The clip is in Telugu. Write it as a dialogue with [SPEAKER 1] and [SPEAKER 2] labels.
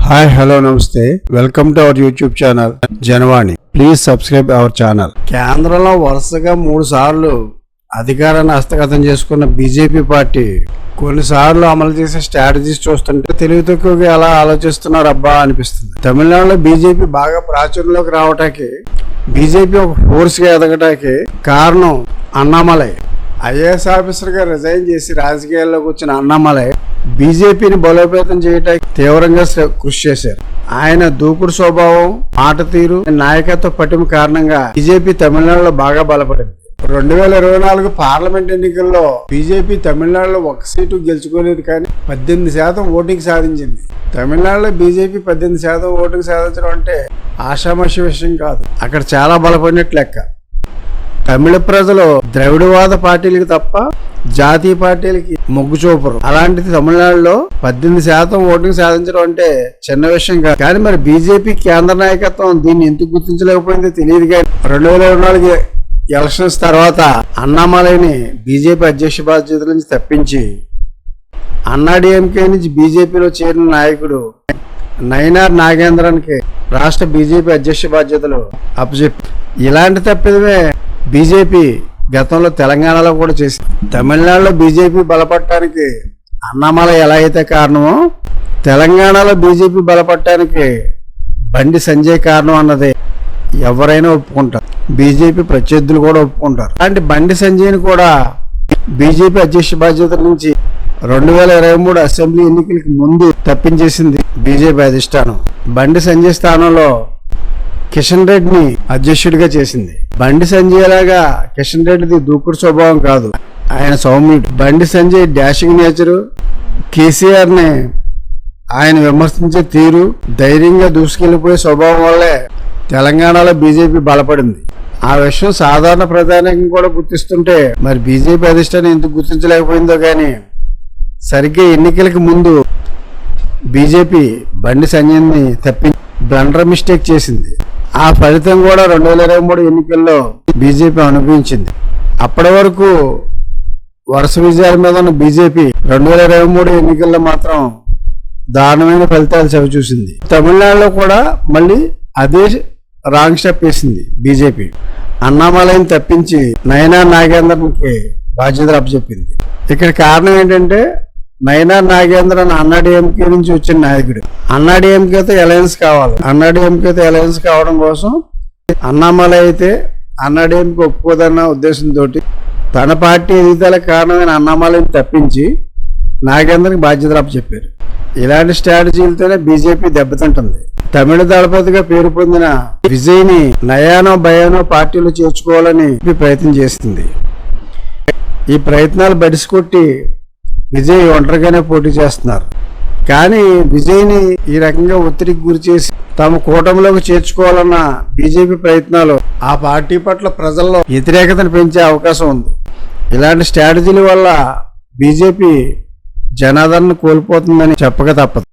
[SPEAKER 1] హాయ్ హలో నమస్తే welcome to our YouTube channel Janavani. Please subscribe our channel. కేంద్రంలో వరుసగా 3 సార్లు అధికారాన్ని హస్తగతం చేసుకున్న బీజేపీ పార్టీ కొన్నిసార్లు అమలు చేసే స్ట్రాటజీస్ చూస్తుంటే తెలివి తక్కువగా ఎలా ఆలోచిస్తున్నారు అబ్బా అనిపిస్తుంది. తమిళనాడులో బీజేపీ బాగా ప్రాచుర్యంలోకి రావటానికి, బీజేపీ ఒక ఫోర్స్ గా ఎదగటానికి కారణం అన్నామలై. ఐఏఎస్ ఆఫీసర్ గా రిజైన్ చేసి రాజకీయాల్లోకి వచ్చిన అన్నామలై బీజేపీని బలోపేతం చేయడానికి తీవ్రంగా కృషి చేశారు. ఆయన దూకుడు స్వభావం, మాట తీరు, నాయకత్వ పటిమ కారణంగా బీజేపీ తమిళనాడులో బాగా బలపడింది. 2024 పార్లమెంట్ ఎన్నికల్లో బీజేపీ తమిళనాడులో 1 సీటు గెలుచుకోలేదు, కానీ 18% ఓటింగ్ సాధించింది. తమిళనాడులో బీజేపీ 18% ఓటింగ్ సాధించడం అంటే ఆషామాషి విషయం కాదు. అక్కడ చాలా బలపడినట్లు లెక్క. తమిళ ప్రజలు ద్రవిడవాద పార్టీలకి తప్ప జాతీయ పార్టీలకి మొగ్గు చూపరు. అలాంటిది తమిళనాడులో 18% ఓటింగ్ సాధించడం అంటే చిన్న విషయం కాదు. కానీ మరి బీజేపీ కేంద్ర నాయకత్వం దీన్ని ఎందుకు గుర్తించలేకపోయిందో తెలియదు. కానీ 2024 ఎలక్షన్స్ తర్వాత అన్నామలైని బీజేపీ అధ్యక్ష బాధ్యతల నుంచి తప్పించి అన్నాడీఎంకే నుంచి బీజేపీలో చేరిన నాయకుడు నైనార్ నాగేంద్రన్కి రాష్ట్ర బీజేపీ అధ్యక్ష బాధ్యతలు అప్పచెప్పి, ఇలాంటి తప్పిదమే బీజేపీ గతంలో తెలంగాణలో కూడా చేసింది. తమిళనాడులో బీజేపీ బలపడటానికి అన్నామలై ఎలా అయితే కారణమో, తెలంగాణలో బీజేపీ బలపడటానికి బండి సంజయ్ కారణం అన్నది ఎవరైనా ఒప్పుకుంటారు. బీజేపీ ప్రత్యర్థులు కూడా ఒప్పుకుంటారు. అలాంటి బండి సంజయ్ని కూడా బీజేపీ అధ్యక్ష బాధ్యతల నుంచి 2023 అసెంబ్లీ ఎన్నికలకి ముందు తప్పించేసింది బీజేపీ అధిష్టానం. బండి సంజయ్ స్థానంలో కిషన్ రెడ్డిని అధ్యక్షుడిగా చేసింది. బండి సంజయ్ లాగా కిషన్ రెడ్డిది దూకుడు స్వభావం కాదు, ఆయన సౌమ్యుడు. బండి సంజయ్ డాషింగ్ నేచరు, కేసీఆర్ ని ఆయన విమర్శించే తీరు, ధైర్యంగా దూసుకెళ్లిపోయే స్వభావం వల్లే తెలంగాణలో బీజేపీ బలపడింది. ఆ విషయం సాధారణ ప్రధానికం కూడా గుర్తిస్తుంటే మరి బీజేపీ అధిష్టానం ఎందుకు గుర్తించలేకపోయిందో కానీ, సరిగ్గా ఎన్నికలకు ముందు బీజేపీ బండి సంజయ్ని తప్పి బ్లండర్ మిస్టేక్ చేసింది. ఆ ఫలితం కూడా 2023 ఎన్నికల్లో బీజేపీ అనుభవించింది. అప్పటి వరకు వరుస విజయాల మీద ఉన్న బీజేపీ 2023 ఎన్నికల్లో మాత్రం దారుణమైన ఫలితాలు చవిచూసింది. తమిళనాడులో కూడా మళ్ళీ అదే రాంగ్ స్టెప్ వేసింది బీజేపీ. అన్నామలైని తప్పించి నైనార్ నాగేంద్రన్కి బాధ్యతలు అప్పచెప్పింది. ఇక్కడ కారణం ఏంటంటే, నైనార్ నాగేంద్రన్ అన్నాడీఎంకే నుంచి వచ్చిన నాయకుడు. అన్నాడీఎంకేతో అలయన్స్ కావాలి. అన్నాడీఎంకేతో అలయన్స్ కావడం కోసం అన్నామలై అయితే అన్నాడీఎంకే ఒప్పుకోదన్న ఉద్దేశంతో తన పార్టీ ఎదుగుదలకు కారణమైన అన్నామలైని తప్పించి నాగేంద్రకి బాధ్యతలు అప్పచెప్పారు. ఇలాంటి స్ట్రాటజీలతోనే బీజేపీ దెబ్బతింటుంది. తమిళ దళపతిగా పేరు పొందిన విజయ్ని నయానో భయానో పార్టీలో చేర్చుకోవాలని ప్రయత్నం చేస్తుంది. ఈ ప్రయత్నాలు బడిసికొట్టి విజయ్ ఒంటరిగానే పోటీ చేస్తున్నారు. కానీ విజయ్ని ఈ రకంగా ఒత్తిడికి గురి చేసి తమ కూటమిలోకి చేర్చుకోవాలన్న బీజేపీ ప్రయత్నాలు ఆ పార్టీ పట్ల ప్రజల్లో వ్యతిరేకతను పెంచే అవకాశం ఉంది. ఇలాంటి స్ట్రాటజీల వల్ల బీజేపీ జనాదరణ కోల్పోతుందని చెప్పక తప్పదు.